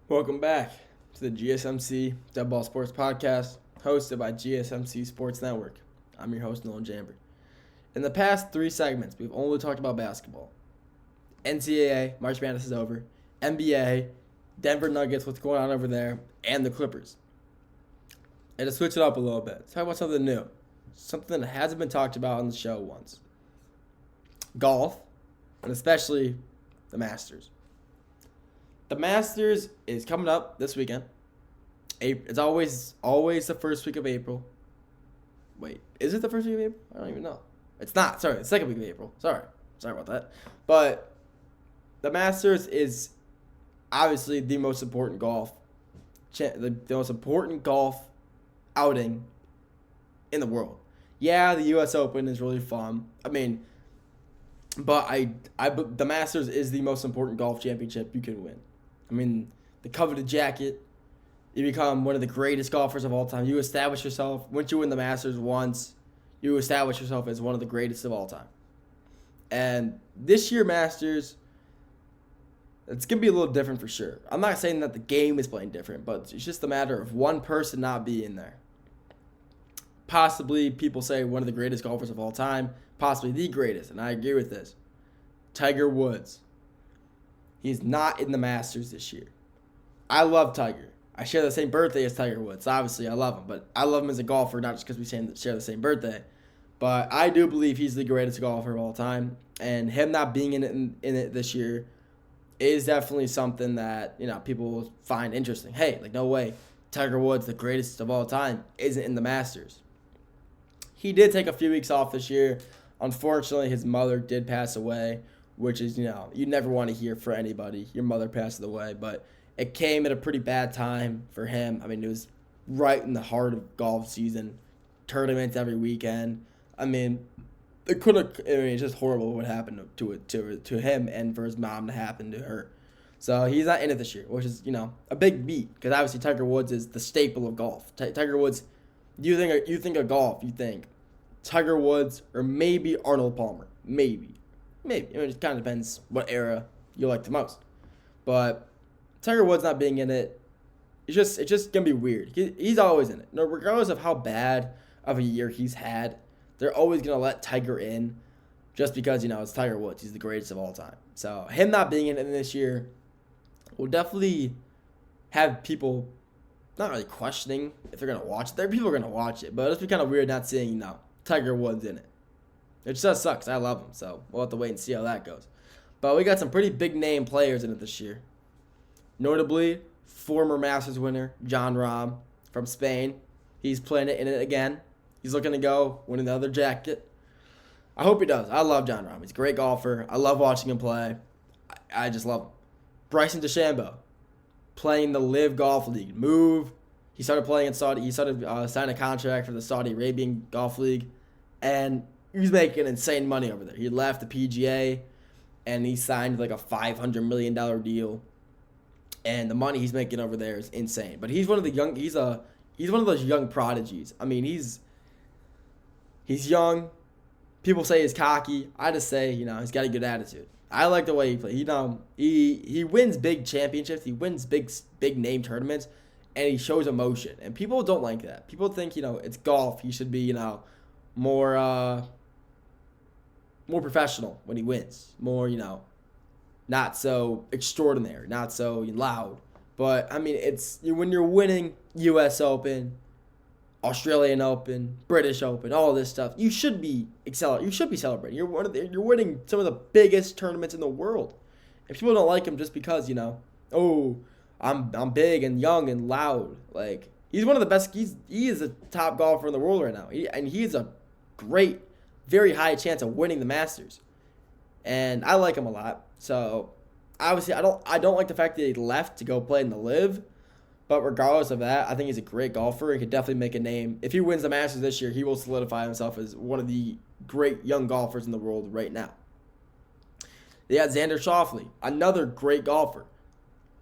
Welcome back to the GSMC Dead Ball Sports Podcast, hosted by GSMC Sports Network. I'm your host, Malone. In the past 3 segments, we've only talked about basketball. NCAA, March Madness is over. NBA, Denver Nuggets, what's going on over there, and the Clippers. And to switch it up a little bit, let's talk about something new. something that hasn't been talked about on the show once. Golf, and especially the Masters. The Masters is coming up this weekend. It's always the first week of April. Wait, is it the first week of April? I don't even know. It's not. Sorry, the second week of April. Sorry about that. But the Masters is obviously the most important golf outing in the world. Yeah, the U.S. Open is really fun. I mean, but the Masters is the most important golf championship you can win. I mean, the coveted jacket. You become one of the greatest golfers of all time. You establish yourself. Once you win the Masters once, you establish yourself as one of the greatest of all time. And this year Masters, it's going to be a little different for sure. I'm not saying that the game is playing different, but it's just a matter of one person not being there. Possibly, people say one of the greatest golfers of all time, possibly the greatest, and I agree with this. Tiger Woods. He's not in the Masters this year. I love Tiger. I share the same birthday as Tiger Woods. Obviously, I love him, but I love him as a golfer, not just because we share the same birthday. But I do believe he's the greatest golfer of all time, and him not being in it this year is definitely something that, you know, people will find interesting. Hey, like, no way, Tiger Woods, the greatest of all time, isn't in the Masters. He did take a few weeks off this year. Unfortunately, his mother did pass away, which is, you know, you never want to hear for anybody. Your mother passed away, but it came at a pretty bad time for him. I mean, it was right in the heart of golf season, tournaments every weekend. I mean, it's just horrible what happened to him and for his mom to happen to her. So he's not in it this year, which is, you know, a big beat because obviously Tiger Woods is the staple of golf. Tiger Woods, you think of golf, you think Tiger Woods or maybe Arnold Palmer, maybe. I mean, it kind of depends what era you like the most, but Tiger Woods not being in it, it's just gonna be weird. He's always in it. No, regardless of how bad of a year he's had, they're always gonna let Tiger in, just because, you know, it's Tiger Woods. He's the greatest of all time. So him not being in it this year will definitely have people not really questioning if they're gonna watch it. There, people are gonna watch it, but it'll be kind of weird not seeing, you know, Tiger Woods in it. It just sucks. I love him, so we'll have to wait and see how that goes. But we got some pretty big name players in it this year. Notably, former Masters winner Jon Rahm from Spain. He's playing it in it again. He's looking to go win another jacket. I hope he does. I love Jon Rahm. He's a great golfer. I love watching him play. I just love him. Bryson DeChambeau, playing the Live Golf League. He started playing in Saudi. He started signing a contract for the Saudi Arabian Golf League, and he's making insane money over there. He left the PGA, and he signed like a $500 million deal. And the money he's making over there is insane. But he's one of the young. He's one of those young prodigies. I mean, he's young. People say he's cocky. I just say, you know, he's got a good attitude. I like the way he plays. He wins big championships. He wins big name tournaments, and he shows emotion. And people don't like that. People think, you know, it's golf. He should be, you know, more professional when he wins. More, you know, not so extraordinary, not so loud. But, I mean, it's when you're winning U.S. Open, Australian Open, British Open, all this stuff, you should be celebrating. You're winning some of the biggest tournaments in the world. If people don't like him just because, you know, oh, I'm big and young and loud, like, he's one of the best. He is a top golfer in the world right now. He's a great, very high chance of winning the Masters. And I like him a lot. So, obviously, I don't like the fact that he left to go play in the Live. But regardless of that, I think he's a great golfer. He could definitely make a name. If he wins the Masters this year, he will solidify himself as one of the great young golfers in the world right now. They got Xander Schauffele, another great golfer.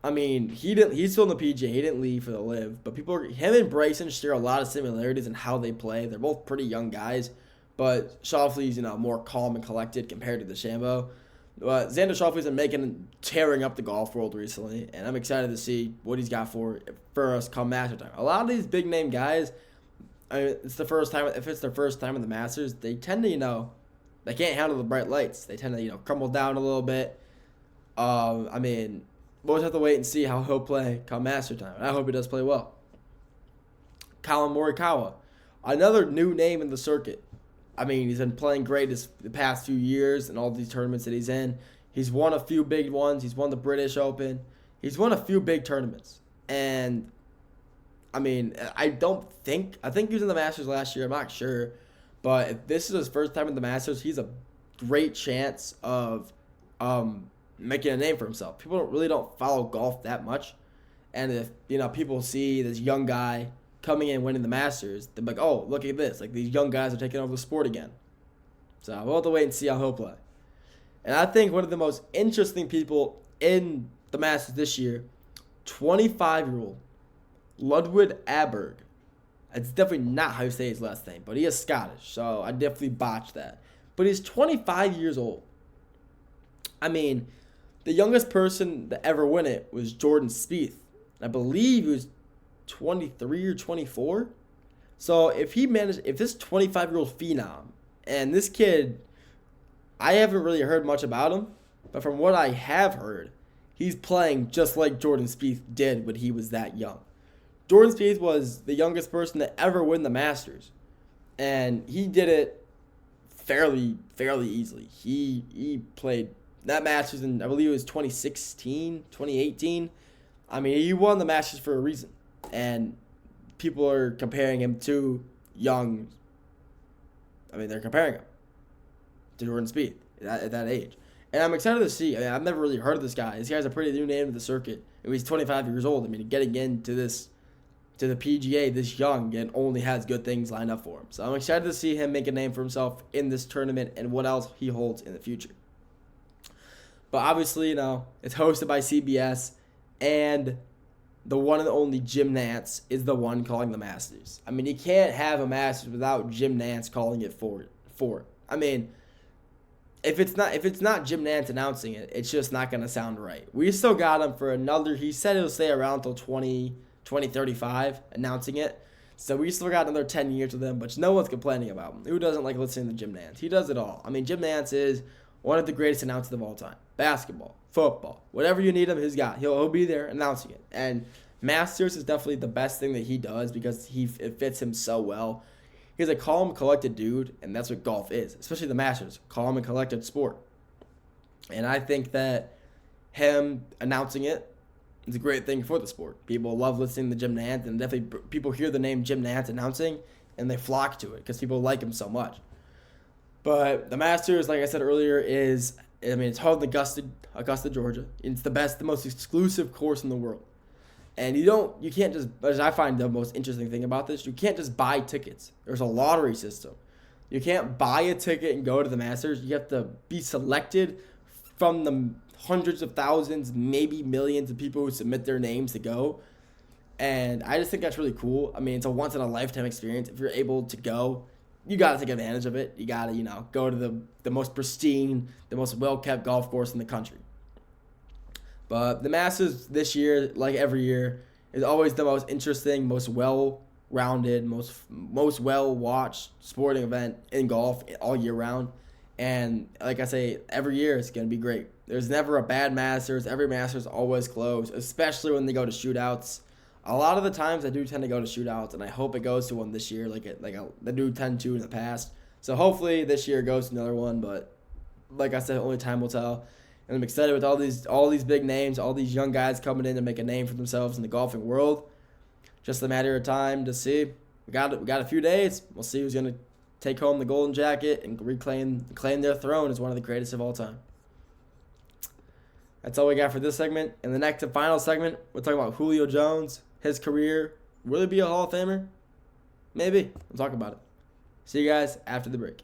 I mean, he's still in the PGA. He didn't leave for the Live. But him and Bryson share a lot of similarities in how they play. They're both pretty young guys. But Schauffele's, you know, more calm and collected compared to DeChambeau. But Xander Schauffele's been tearing up the golf world recently, and I'm excited to see what he's got for us come Master time. A lot of these big name guys, I mean, if it's their first time in the Masters, they tend to, you know, they can't handle the bright lights. They tend to, you know, crumble down a little bit. I mean, we'll just have to wait and see how he'll play come Master time. And I hope he does play well. Colin Morikawa, Another new name in the circuit. I mean, he's been playing great the past few years in all these tournaments that he's in. He's won a few big ones. He's won the British Open. He's won a few big tournaments. And, I mean, I think he was in the Masters last year. I'm not sure. But if this is his first time in the Masters, he's a great chance of making a name for himself. People really don't follow golf that much. And if, people see this young guy coming in winning the Masters, they're like, oh, look at this. Like, these young guys are taking over the sport again. So we'll have to wait and see how he'll play. And I think one of the most interesting people in the Masters this year, 25-year-old Ludwig Aberg. It's definitely not how you say his last name, but he is Scottish, so I definitely botched that. But he's 25 years old. I mean, the youngest person to ever win it was Jordan Spieth. I believe he was 23 or 24. So if this 25-year-old phenom, and this kid, I haven't really heard much about him, but from what I have heard, he's playing just like Jordan Spieth did when he was that young. Jordan Spieth was the youngest person to ever win the Masters, and he did it fairly easily. He played that Masters in, I believe it was 2016, 2018. I mean, he won the Masters for a reason, and people are comparing him to young. I mean, they're comparing him to Jordan Spieth at that age. And I'm excited to see. I mean, I've never really heard of this guy. This guy's a pretty new name to the circuit. And he's 25 years old. I mean, getting into the PGA this young and only has good things lined up for him. So I'm excited to see him make a name for himself in this tournament and what else he holds in the future. But obviously, it's hosted by CBS, and the one and only Jim Nantz is the one calling the Masters. I mean, you can't have a Masters without Jim Nantz calling it for it. I mean, if it's not Jim Nantz announcing it, it's just not going to sound right. We still got him for another, he said he'll stay around until 2035 announcing it. So we still got another 10 years with him, but no one's complaining about him. Who doesn't like listening to Jim Nantz? He does it all. I mean, Jim Nantz is one of the greatest announcers of all time. Basketball, football, whatever you need him, he'll be there announcing it. And Masters is definitely the best thing that he does because it fits him so well. He's a calm, collected dude, and that's what golf is, especially the Masters, calm and collected sport. And I think that him announcing it is a great thing for the sport. People love listening to Jim Nantz, and definitely people hear the name Jim Nantz announcing, and they flock to it because people like him so much. But the Masters, like I said earlier, it's held in Augusta, Georgia. It's the most exclusive course in the world. And you can't just, as I find the most interesting thing about this, you can't just buy tickets. There's a lottery system. You can't buy a ticket and go to the Masters. You have to be selected from the hundreds of thousands, maybe millions of people who submit their names to go. And I just think that's really cool. I mean, it's a once-in-a-lifetime experience. If you're able to go, you got to take advantage of it. You got to, go to the most pristine, the most well-kept golf course in the country. But the Masters this year, like every year, is always the most interesting, most well-rounded, most well-watched sporting event in golf all year round. And like I say, every year it's going to be great. There's never a bad Masters. Every Masters always close, especially when they go to shootouts. A lot of the times I do tend to go to shootouts, and I hope it goes to one this year like they do tend to in the past. So hopefully this year goes to another one, but like I said, only time will tell. And I'm excited with all these big names, all these young guys coming in to make a name for themselves in the golfing world. Just a matter of time to see. We got a few days. We'll see who's going to take home the golden jacket and claim their throne as one of the greatest of all time. That's all we got for this segment. In the next and final segment, we'll talk about Julio Jones, his career. Will he be a Hall of Famer? Maybe. We'll talk about it. See you guys after the break.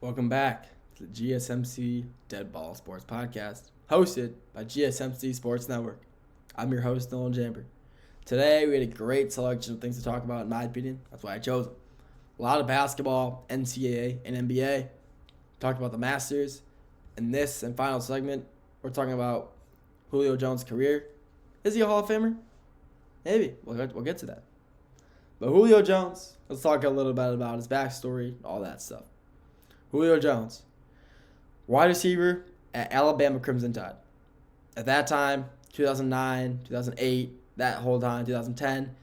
Welcome back to the GSMC Dead Ball Sports Podcast, hosted by GSMC Sports Network. I'm your host, Nolan Jamber. Today, we had a great selection of things to talk about, in my opinion. That's why I chose them. A lot of basketball, NCAA, and NBA. Talked about the Masters. In this and final segment, we're talking about Julio Jones' career. Is he a Hall of Famer? Maybe. We'll get to that. But Julio Jones, let's talk a little bit about his backstory, all that stuff. Julio Jones, wide receiver at Alabama Crimson Tide. At that time, 2009, 2008, that whole time, 2010,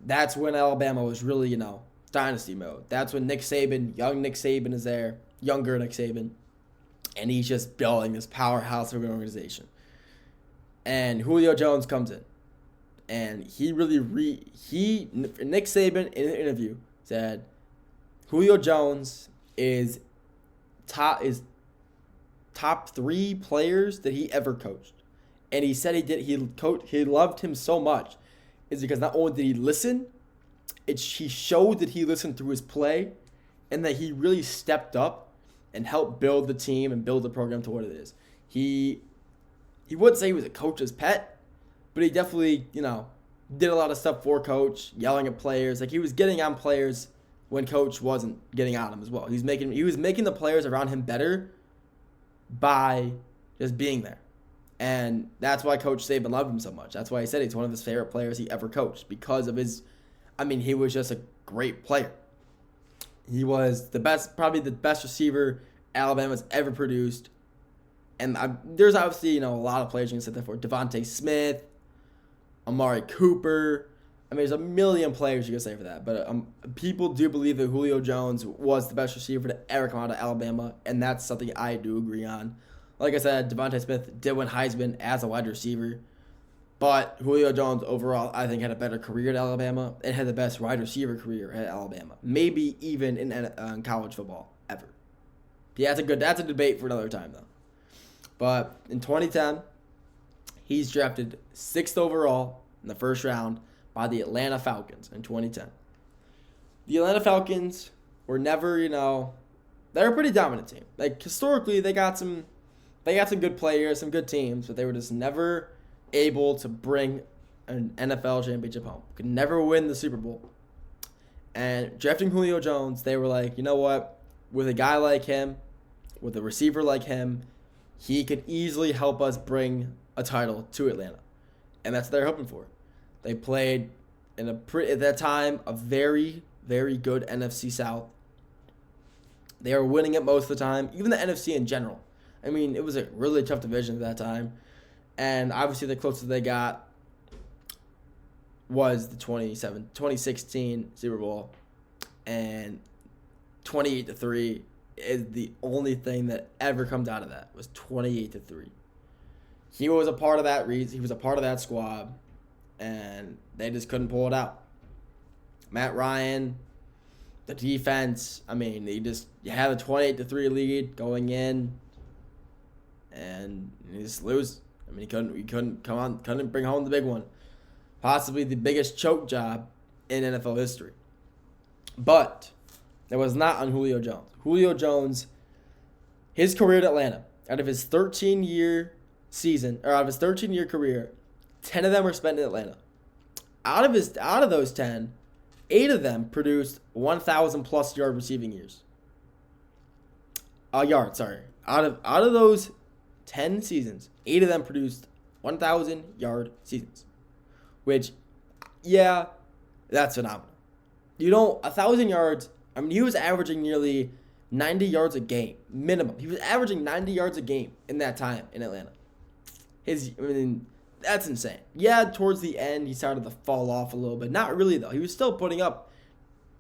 that's when Alabama was really, dynasty mode. That's when Nick Saban, young Nick Saban is there, younger Nick Saban, and he's just building this powerhouse of an organization. And Julio Jones comes in, and Nick Saban in an interview said, Julio Jones is top 3 players that he ever coached. And he said he loved him so much is because not only did he listen, he showed that he listened through his play and that he really stepped up and helped build the team and build the program to what it is. He wouldn't say he was a coach's pet, but he definitely, did a lot of stuff for coach, yelling at players. Like, he was getting on players when coach wasn't getting on him as well. He was making the players around him better by just being there. And that's why Coach Saban loved him so much. That's why he said he's one of his favorite players he ever coached, because of he was just a great player. He was probably the best receiver Alabama's ever produced. And there's obviously, a lot of players you can sit there for. Devontae Smith, Amari Cooper. There's a million players you can say for that. But people do believe that Julio Jones was the best receiver to ever come out of Alabama, and that's something I do agree on. Like I said, Devontae Smith did win Heisman as a wide receiver, but Julio Jones overall, I think, had a better career at Alabama and had the best wide receiver career at Alabama, maybe even in college football ever. Yeah, that's a debate for another time, though. But in 2010, he's drafted 6th overall in the first round by the Atlanta Falcons in 2010. The Atlanta Falcons were never, they're a pretty dominant team. Like, historically, they got some good players, some good teams, but they were just never able to bring an NFL championship home. Could never win the Super Bowl. And drafting Julio Jones, they were like, you know what? With a guy like him, with a receiver like him, he could easily help us bring a title to Atlanta. And that's what they're hoping for. They played at that time, a very, very good NFC South. They were winning it most of the time, even the NFC in general. It was a really tough division at that time. And obviously the closest they got was the 2016 Super Bowl. And 28-3 is the only thing that ever comes out of that, was 28-3. He was a part of that. He was a part of that squad, and they just couldn't pull it out. Matt Ryan, the defense. You had a 28-3 lead going in, and you just lose. He couldn't bring home the big one, possibly the biggest choke job in NFL history. But that was not on Julio Jones. Julio Jones, his career at Atlanta, out of his 13-year career, 10 of them were spent in Atlanta. Out of those 10, 8 of them produced 1,000+ yard receiving years. Out of those 10 seasons, 8 of them produced 1,000 yard seasons. Which, yeah, that's phenomenal. 1,000 yards. He was averaging nearly 90 yards a game, minimum. He was averaging 90 yards a game in that time in Atlanta. That's insane. Yeah, towards the end, he started to fall off a little bit. Not really, though. He was still putting up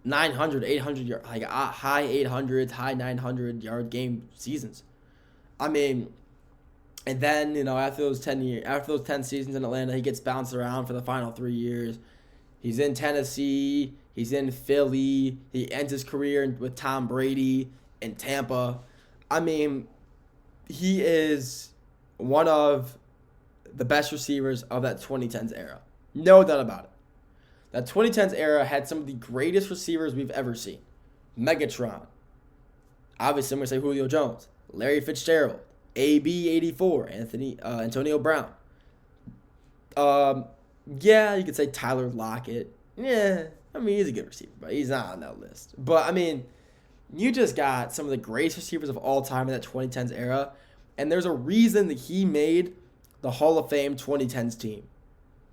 900, 800 yards, like high 800s, high 900 yard game seasons. And then, after those 10 seasons in Atlanta, he gets bounced around for the final 3 years. He's in Tennessee. He's in Philly. He ends his career with Tom Brady in Tampa. He is one of the best receivers of that 2010s era. No doubt about it. That 2010s era had some of the greatest receivers we've ever seen. Megatron. Obviously, I'm going to say Julio Jones, Larry Fitzgerald, AB84, Antonio Brown. Yeah, you could say Tyler Lockett. Yeah, I mean, he's a good receiver, but he's not on that list. But, I mean, you just got some of the greatest receivers of all time in that 2010s era, and there's a reason that he made the Hall of Fame 2010s team,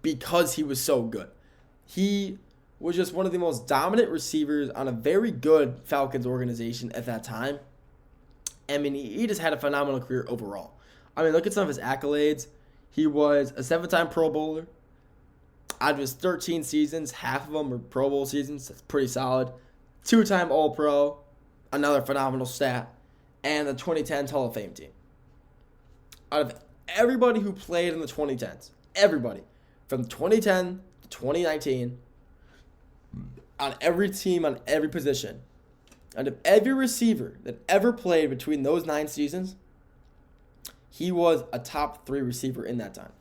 because he was so good. He was just one of the most dominant receivers on a very good Falcons organization at that time. I mean, he just had a phenomenal career overall. I mean, look at some of his accolades. He was a 7-time Pro Bowler. Out of his 13 seasons, half of them were Pro Bowl seasons. That's pretty solid. 2-time All-Pro, another phenomenal stat, and the 2010 Hall of Fame team. Out of everybody who played in the 2010s, everybody, from 2010 to 2019, on every team, on every position, out of every receiver that ever played between those 9 seasons, he was a top 3 receiver in that time.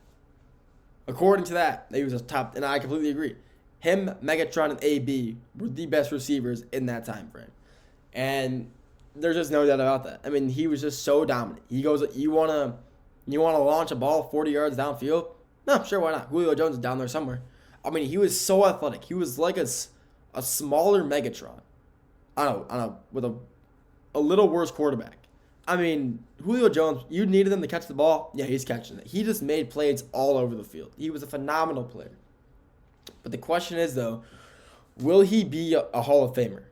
According to that, he was a top, and I completely agree. Him, Megatron, and AB were the best receivers in that time frame. And there's just no doubt about that. I mean, he was just so dominant. He goes, you wanna launch a ball 40 yards downfield? No, sure, why not? Julio Jones is down there somewhere. I mean, he was so athletic. He was like a smaller Megatron. With a little worse quarterback. I mean, Julio Jones, you needed him to catch the ball. Yeah, he's catching it. He just made plays all over the field. He was a phenomenal player. But the question is, though, will he be a Hall of Famer?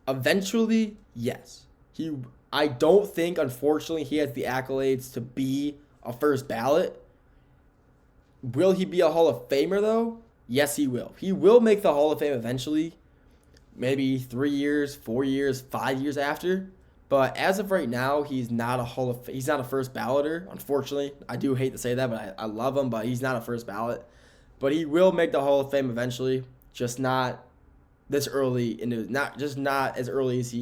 Eventually, yes. I don't think, unfortunately, he has the accolades to be a first ballot. Will he be a Hall of Famer, though? Yes, he will. He will make the Hall of Fame eventually. Maybe 3 years, 4 years, 5 years after. But as of right now, he's not a first balloter, unfortunately. I do hate to say that, but I love him, but he's not a first ballot. But he will make the Hall of Fame eventually, just not this early, not as early as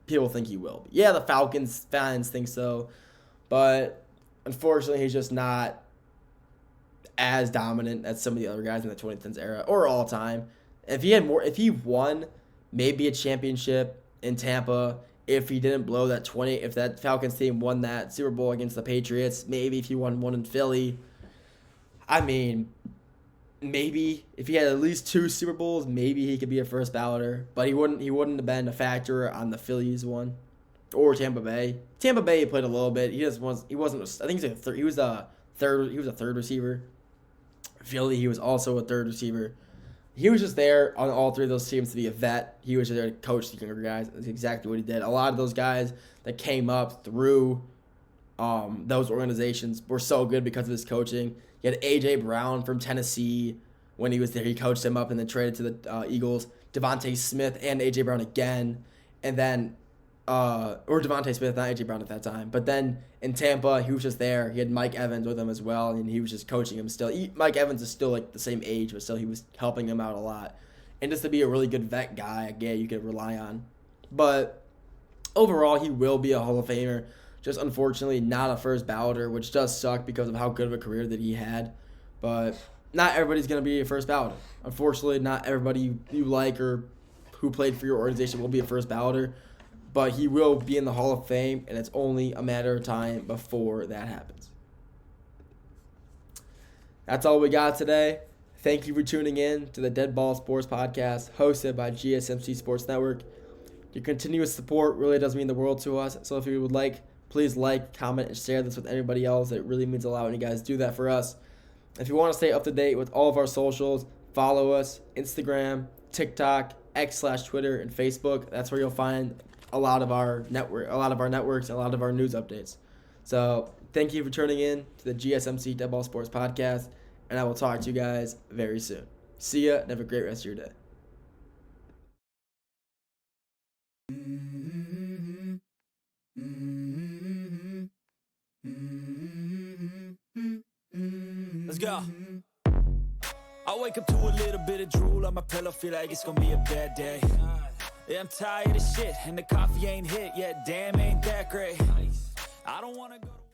people think he will. Yeah, the Falcons fans think so, but unfortunately, he's just not as dominant as some of the other guys in the 2010s era or all time. If he won maybe a championship in Tampa, if he didn't blow if that Falcons team won that Super Bowl against the Patriots, maybe if he won one in Philly, I mean, maybe if he had at least 2 Super Bowls, maybe he could be a first balloter, but he wouldn't have been a factor on the Phillies one or Tampa Bay. Tampa Bay he played a little bit. He wasn't. I think he was a third receiver. Philly, he was also a third receiver. He was just there on all 3 of those teams to be a vet. He was just there to coach the younger guys. That's exactly what he did. A lot of those guys that came up through those organizations were so good because of his coaching. You had A.J. Brown from Tennessee. When he was there, he coached him up and then traded to the Eagles. Devontae Smith and A.J. Brown again. And then, or Devontae Smith, not A.J. Brown at that time. But then in Tampa, he was just there. He had Mike Evans with him as well, and he was just coaching him still. Mike Evans is still like the same age, but still he was helping him out a lot. And just to be a really good vet guy, again, you could rely on. But overall, he will be a Hall of Famer. Just unfortunately not a first balloter, which does suck because of how good of a career that he had. But not everybody's going to be a first balloter. Unfortunately, not everybody you like or who played for your organization will be a first balloter. But he will be in the Hall of Fame, and it's only a matter of time before that happens. That's all we got today. Thank you for tuning in to the Dead Ball Sports Podcast, hosted by GSMC Sports Network. Your continuous support really does mean the world to us. So if you would like, please like, comment, and share this with anybody else. It really means a lot when you guys do that for us. If you want to stay up to date with all of our socials, follow us, Instagram, TikTok, X/Twitter, and Facebook. That's where you'll find a lot of our networks, and a lot of our news updates. So thank you for tuning in to the GSMC Dead Ball Sports Podcast, and I will talk to you guys very soon. See ya, and have a great rest of your day. Let's go. I wake up to a little bit of drool on my pillow, feel like it's gonna be a bad day. Yeah, I'm tired of shit, and the coffee ain't hit yet, damn, ain't that great. I don't wanna go to